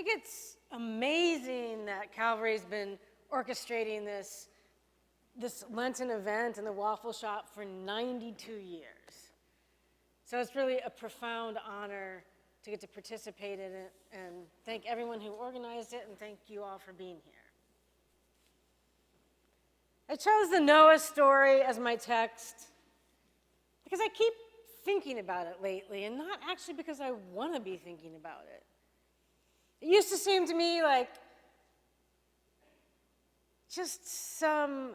think it's amazing that Calvary's been orchestrating this Lenten event in the waffle shop for 92 years. So it's really a profound honor to get to participate in it, and thank everyone who organized it, and thank you all for being here. I chose the Noah story as my text because I keep thinking about it lately, and not actually because I want to be thinking about it. It used to seem to me like just some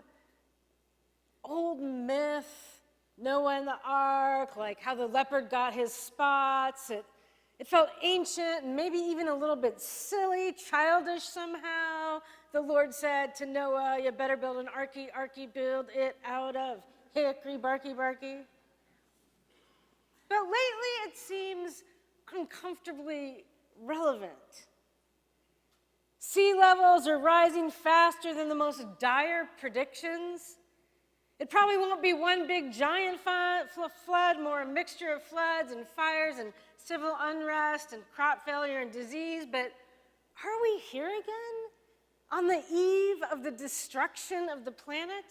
old myth, Noah and the ark, like how the leopard got his spots. It felt ancient and maybe even a little bit silly, childish somehow. The Lord said to Noah, you better build an arky, build it out of hickory, barky. But lately it seems uncomfortably relevant. Sea levels are rising faster than the most dire predictions. It probably won't be one big giant flood, more a mixture of floods and fires and civil unrest and crop failure and disease. But are we here again on the eve of the destruction of the planet?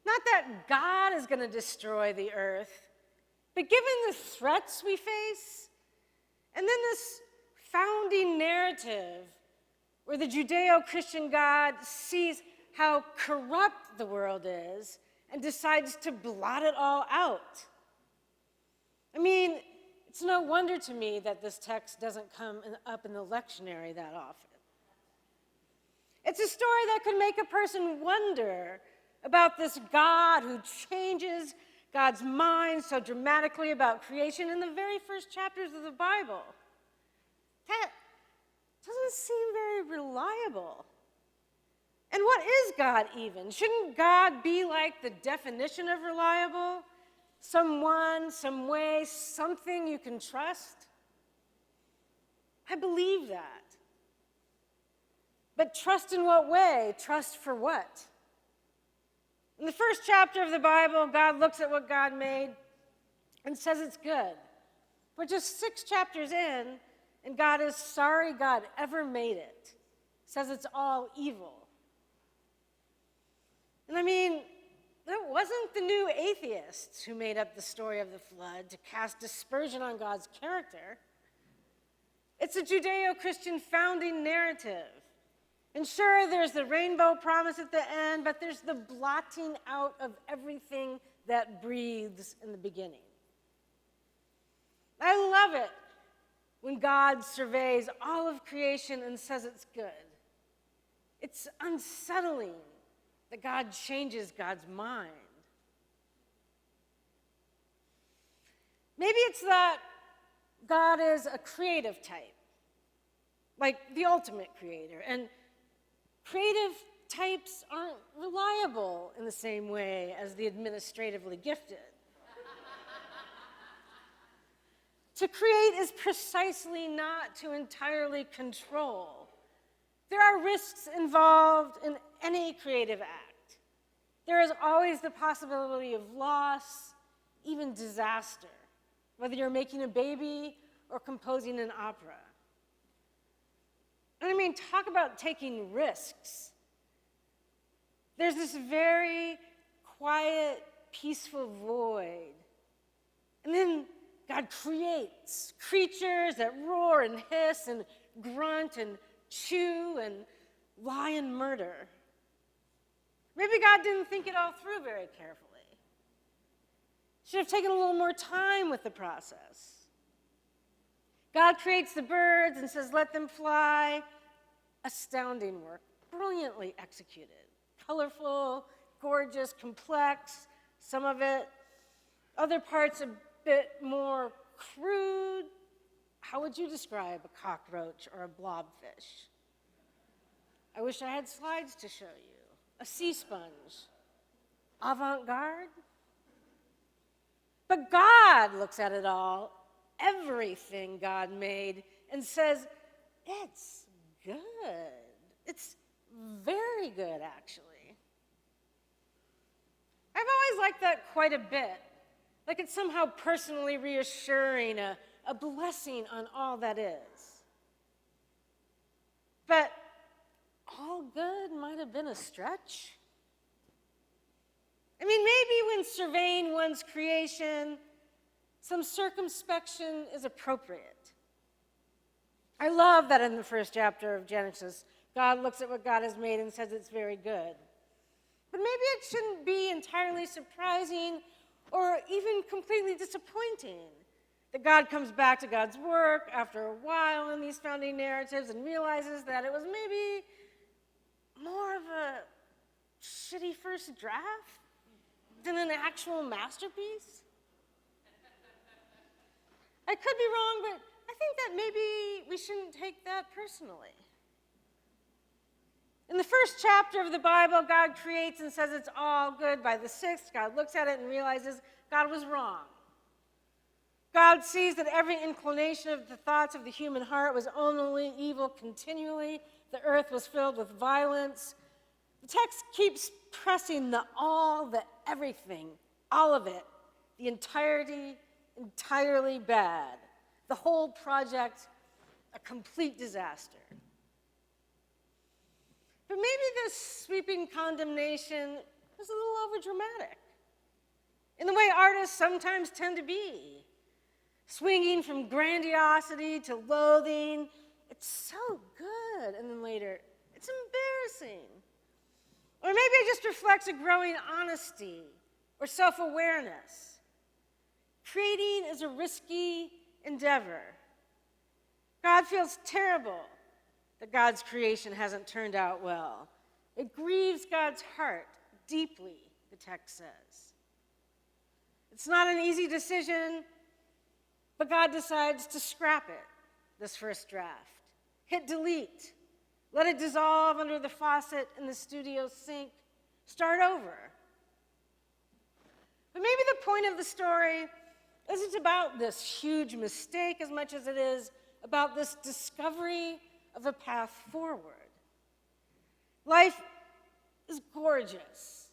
Not that God is going to destroy the earth, but given the threats we face, and then this founding narrative where the Judeo-Christian God sees how corrupt the world is and decides to blot it all out. I mean, it's no wonder to me that this text doesn't come up in the lectionary that often. It's a story that could make a person wonder about this God who changes God's mind so dramatically about creation in the very first chapters of the Bible. That doesn't seem very reliable. And what is God even? Shouldn't God be like the definition of reliable? Someone, some way, something you can trust? I believe that. But trust in what way? Trust for what? In the first chapter of the Bible, God looks at what God made and says it's good. We're just 6 chapters in, and God is sorry God ever made it. Says it's all evil. And I mean, it wasn't the new atheists who made up the story of the flood to cast dispersion on God's character. It's a Judeo-Christian founding narrative. And sure, there's the rainbow promise at the end, but there's the blotting out of everything that breathes in the beginning. I love it when God surveys all of creation and says it's good. It's unsettling that God changes God's mind. Maybe it's that God is a creative type, like the ultimate creator, and creative types aren't reliable in the same way as the administratively gifted. To create is precisely not to entirely control. There are risks involved in any creative act. There is always the possibility of loss, even disaster, whether you're making a baby or composing an opera. And I mean, talk about taking risks. There's this very quiet, peaceful void. And then God creates creatures that roar and hiss and grunt and chew and lie and murder. Maybe God didn't think it all through very carefully. Should have taken a little more time with the process. God creates the birds and says, let them fly. Astounding work, brilliantly executed. Colorful, gorgeous, complex, some of it. Other parts a bit more crude. How would you describe a cockroach or a blobfish? I wish I had slides to show you. A sea sponge. Avant-garde? But God looks at it all, everything God made, and says, it's good. It's very good, actually. I've always liked that quite a bit. Like it's somehow personally reassuring, a a blessing on all that is. But all good might have been a stretch. I mean, maybe when surveying one's creation, some circumspection is appropriate. I love that in the first chapter of Genesis, God looks at what God has made and says it's very good. But maybe it shouldn't be entirely surprising or even completely disappointing that God comes back to God's work after a while in these founding narratives and realizes that it was maybe more of a shitty first draft than an actual masterpiece. I could be wrong, but I think that maybe we shouldn't take that personally. In the first chapter of the Bible, God creates and says it's all good. By the sixth, God looks at it and realizes God was wrong. God sees that every inclination of the thoughts of the human heart was only evil continually. The earth was filled with violence. The text keeps pressing the all, the everything, all of it, the entirety, entirely bad. The whole project, a complete disaster. But maybe this sweeping condemnation was a little overdramatic, in the way artists sometimes tend to be, swinging from grandiosity to loathing. It's so good, and then later, it's embarrassing. Or maybe it just reflects a growing honesty or self-awareness. Creating is a risky endeavor. God feels terrible that God's creation hasn't turned out well. It grieves God's heart deeply, the text says. It's not an easy decision, but God decides to scrap it, this first draft. Hit delete. Let it dissolve under the faucet in the studio sink. Start over. But maybe the point of the story isn't about this huge mistake as much as it is about this discovery of a path forward. Life is gorgeous,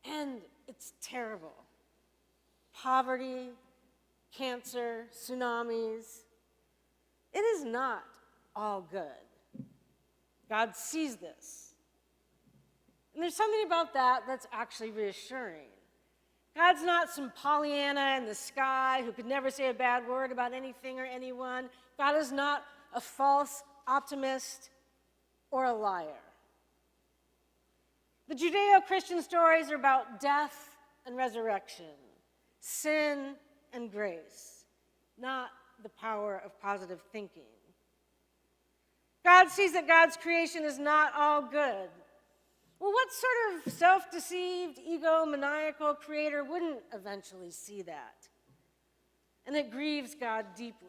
and it's terrible. Poverty, cancer, tsunamis. It is not all good. God sees this. And there's something about that that's actually reassuring. God's not some Pollyanna in the sky who could never say a bad word about anything or anyone. God is not a false optimist or a liar. The Judeo-Christian stories are about death and resurrection, sin and grace, not the power of positive thinking. God sees that God's creation is not all good. Well, what sort of self-deceived, egomaniacal creator wouldn't eventually see that? And it grieves God deeply.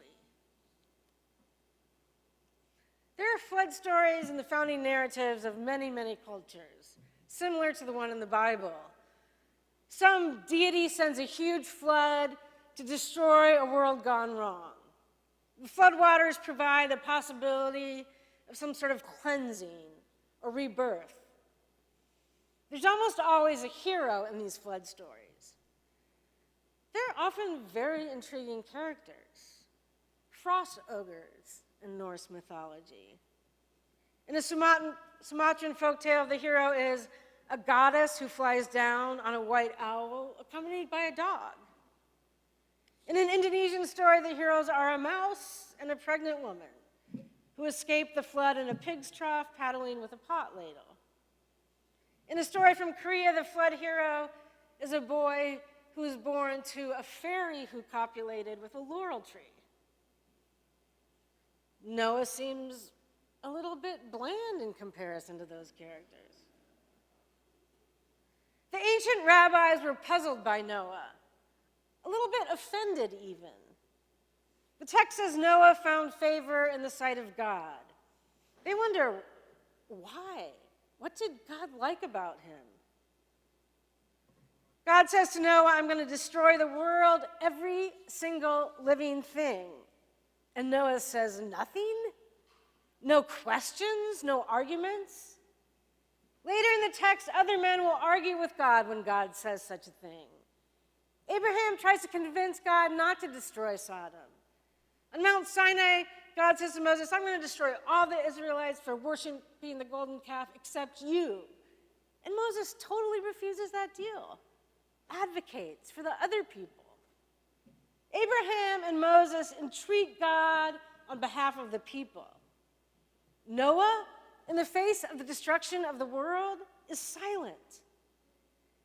There are flood stories in the founding narratives of many, many cultures, similar to the one in the Bible. Some deity sends a huge flood to destroy a world gone wrong. The floodwaters provide a possibility of some sort of cleansing or rebirth. There's almost always a hero in these flood stories. They're often very intriguing characters, frost ogres in Norse mythology. In a Sumatran folktale, the hero is a goddess who flies down on a white owl accompanied by a dog. In an Indonesian story, the heroes are a mouse and a pregnant woman who escaped the flood in a pig's trough paddling with a pot ladle. In a story from Korea, the flood hero is a boy who is born to a fairy who copulated with a laurel tree. Noah seems a little bit bland in comparison to those characters. The ancient rabbis were puzzled by Noah, a little bit offended even. The text says Noah found favor in the sight of God. They wonder, why? What did God like about him? God says to Noah, I'm going to destroy the world, every single living thing. And Noah says, nothing? No questions? No arguments? Later in the text, other men will argue with God when God says such a thing. Abraham tries to convince God not to destroy Sodom. On Mount Sinai, God says to Moses, I'm going to destroy all the Israelites for worshiping the golden calf except you. And Moses totally refuses that deal, advocates for the other people. Abraham and Moses entreat God on behalf of the people. Noah, in the face of the destruction of the world, is silent.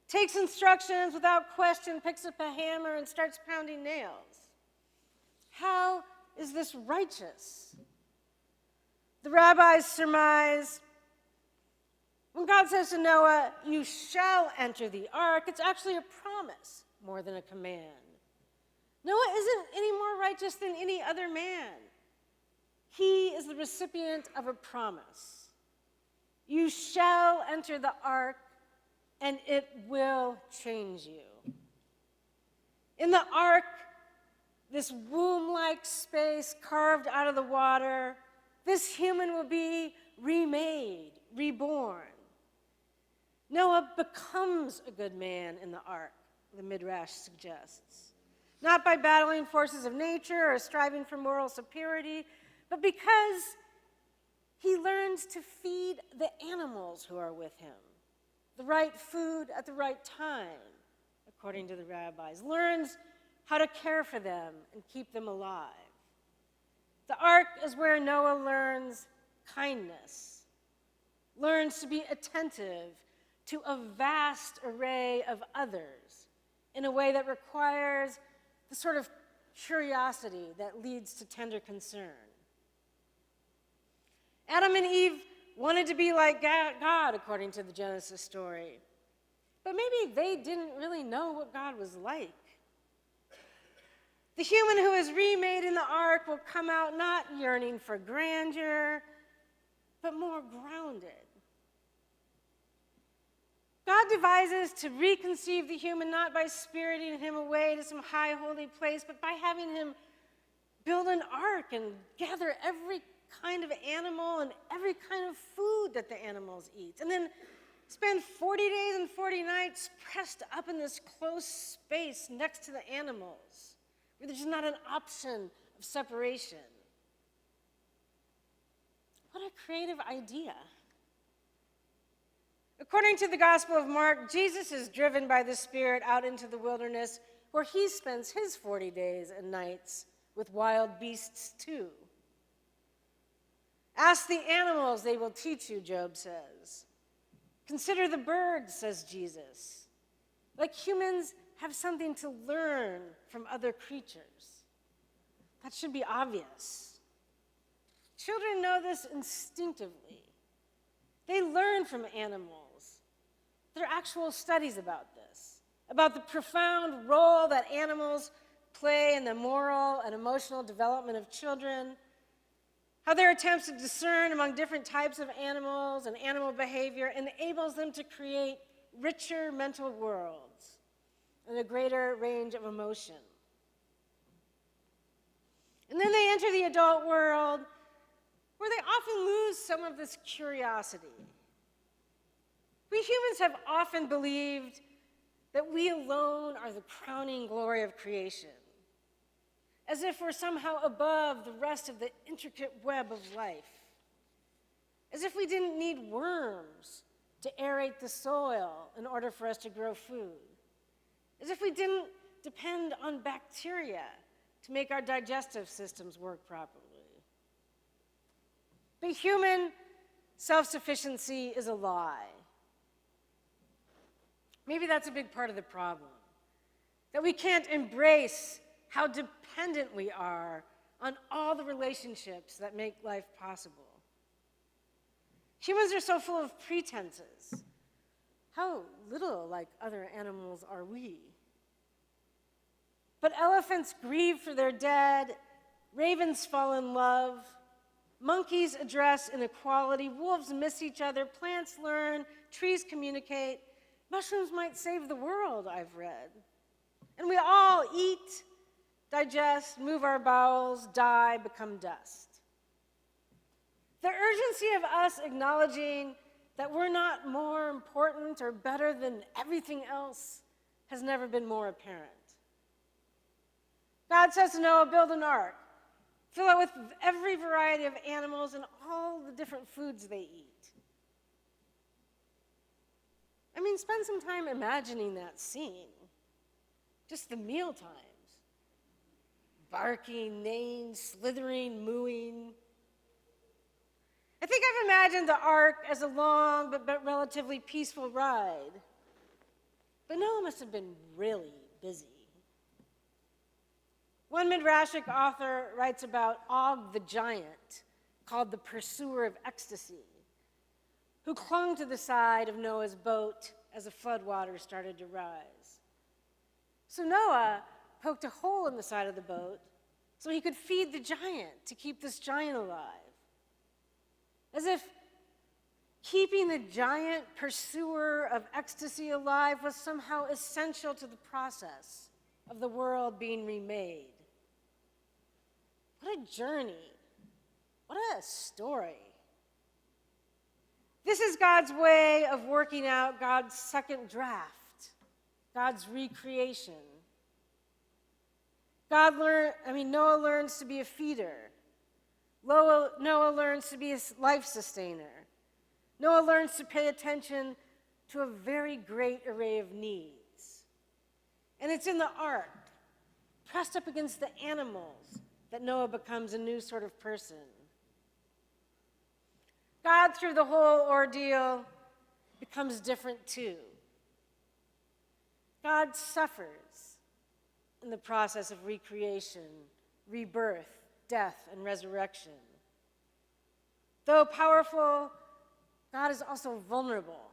Takes instructions without question, picks up a hammer, and starts pounding nails. How is this righteous? The rabbis surmise, when God says to Noah, you shall enter the ark, it's actually a promise more than a command. Noah isn't any more righteous than any other man. He is the recipient of a promise. You shall enter the ark, and it will change you. In the ark, this womb-like space carved out of the water, this human will be remade, reborn. Noah becomes a good man in the ark, the Midrash suggests. Not by battling forces of nature or striving for moral superiority, but because he learns to feed the animals who are with him, the right food at the right time, according to the rabbis, learns how to care for them and keep them alive. The ark is where Noah learns kindness, learns to be attentive to a vast array of others in a way that requires the sort of curiosity that leads to tender concern. Adam and Eve wanted to be like God, according to the Genesis story. But maybe they didn't really know what God was like. The human who is remade in the ark will come out not yearning for grandeur, but more grounded. God devises to reconceive the human not by spiriting him away to some high holy place, but by having him build an ark and gather every kind of animal and every kind of food that the animals eat. And then spend 40 days and 40 nights pressed up in this close space next to the animals, where there's not an option of separation. What a creative idea. According to the Gospel of Mark, Jesus is driven by the Spirit out into the wilderness, where he spends his 40 days and nights with wild beasts too. Ask the animals, they will teach you, Job says. Consider the birds, says Jesus. Like humans have something to learn from other creatures. That should be obvious. Children know this instinctively. They learn from animals. There are actual studies about this, about the profound role that animals play in the moral and emotional development of children, how their attempts to discern among different types of animals and animal behavior enables them to create richer mental worlds and a greater range of emotion. And then they enter the adult world, where they often lose some of this curiosity. We humans have often believed that we alone are the crowning glory of creation, as if we're somehow above the rest of the intricate web of life, as if we didn't need worms to aerate the soil in order for us to grow food, as if we didn't depend on bacteria to make our digestive systems work properly. But human self-sufficiency is a lie. Maybe that's a big part of the problem, that we can't embrace how dependent we are on all the relationships that make life possible. Humans are so full of pretenses. How little like other animals are we? But elephants grieve for their dead, ravens fall in love, monkeys address inequality, wolves miss each other, plants learn, trees communicate. Mushrooms might save the world, I've read. And we all eat, digest, move our bowels, die, become dust. The urgency of us acknowledging that we're not more important or better than everything else has never been more apparent. God says to Noah, build an ark. Fill it with every variety of animals and all the different foods they eat. I mean, spend some time imagining that scene. Just the meal times. Barking, neighing, slithering, mooing. I think I've imagined the ark as a long but relatively peaceful ride. But Noah must have been really busy. One Midrashic author writes about Og the giant, called the pursuer of ecstasy, who clung to the side of Noah's boat as the floodwaters started to rise. So Noah poked a hole in the side of the boat so he could feed the giant to keep this giant alive. As if keeping the giant pursuer of ecstasy alive was somehow essential to the process of the world being remade. What a journey. What a story. This is God's way of working out God's second draft, God's recreation. Noah learns to be a feeder. Noah learns to be a life sustainer. Noah learns to pay attention to a very great array of needs. And it's in the ark, pressed up against the animals, that Noah becomes a new sort of person. God, through the whole ordeal, becomes different too. God suffers in the process of recreation, rebirth, death, and resurrection. Though powerful, God is also vulnerable.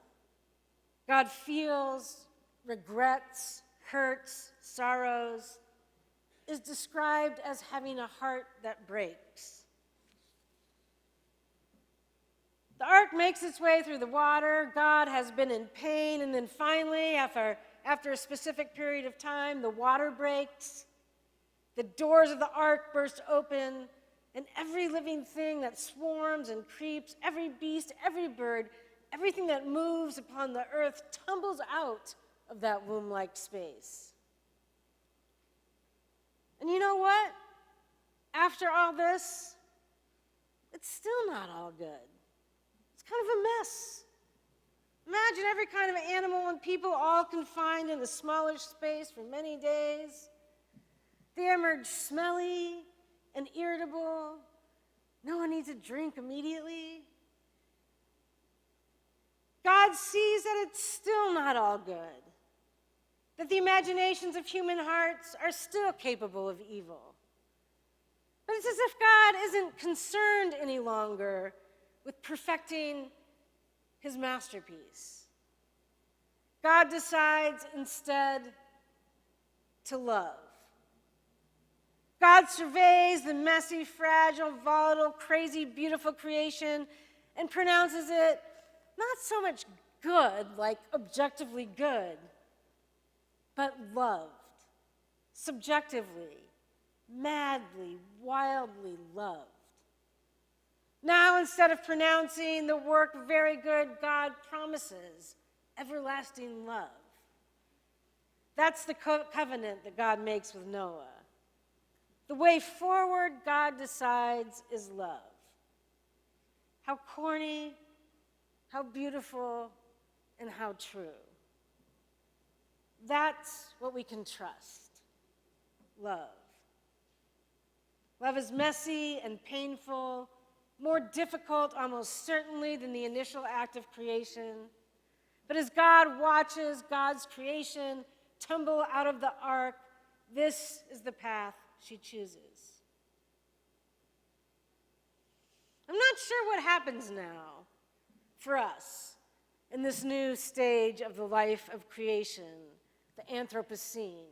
God feels, regrets, hurts, sorrows, is described as having a heart that breaks. The ark makes its way through the water. God has been in pain, and then finally, after a specific period of time, the water breaks. The doors of the ark burst open, and every living thing that swarms and creeps, every beast, every bird, everything that moves upon the earth tumbles out of that womb-like space. And you know what? After all this, it's still not all good. It's kind of a mess. Imagine every kind of animal and people all confined in a smallish space for many days. They emerge smelly and irritable. No one needs a drink immediately. God sees that it's still not all good, that the imaginations of human hearts are still capable of evil. But it's as if God isn't concerned any longer with perfecting his masterpiece. God decides instead to love. God surveys the messy, fragile, volatile, crazy, beautiful creation and pronounces it not so much good, like objectively good, but loved, subjectively, madly, wildly loved. Now, instead of pronouncing the work very good, God promises everlasting love. That's the covenant that God makes with Noah. The way forward, God decides, is love. How corny, how beautiful, and how true. That's what we can trust. Love. Love is messy and painful, more difficult almost certainly than the initial act of creation. But as God watches God's creation tumble out of the ark, this is the path she chooses. I'm not sure what happens now for us in this new stage of the life of creation, the Anthropocene.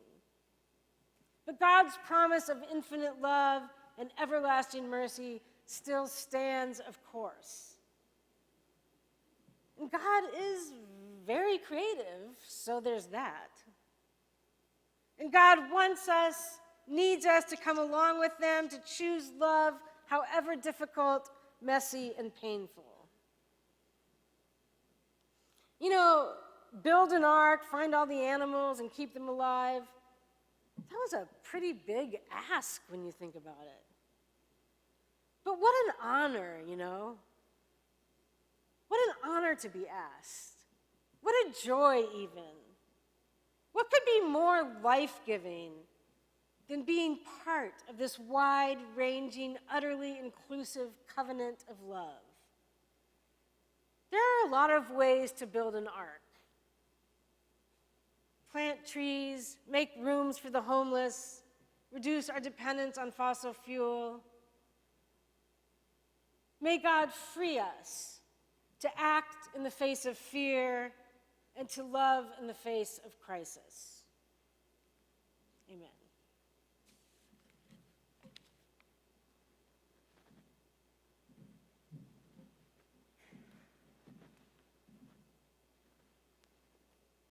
But God's promise of infinite love and everlasting mercy still stands, of course. And God is very creative, so there's that. And God wants us, needs us to come along with them to choose love, however difficult, messy, and painful. You know, build an ark, find all the animals, and keep them alive. That was a pretty big ask when you think about it. But what an honor, you know? What an honor to be asked. What a joy, even. What could be more life-giving than being part of this wide-ranging, utterly inclusive covenant of love? There are a lot of ways to build an ark. Plant trees, make rooms for the homeless, reduce our dependence on fossil fuel. May God free us to act in the face of fear and to love in the face of crisis. Amen.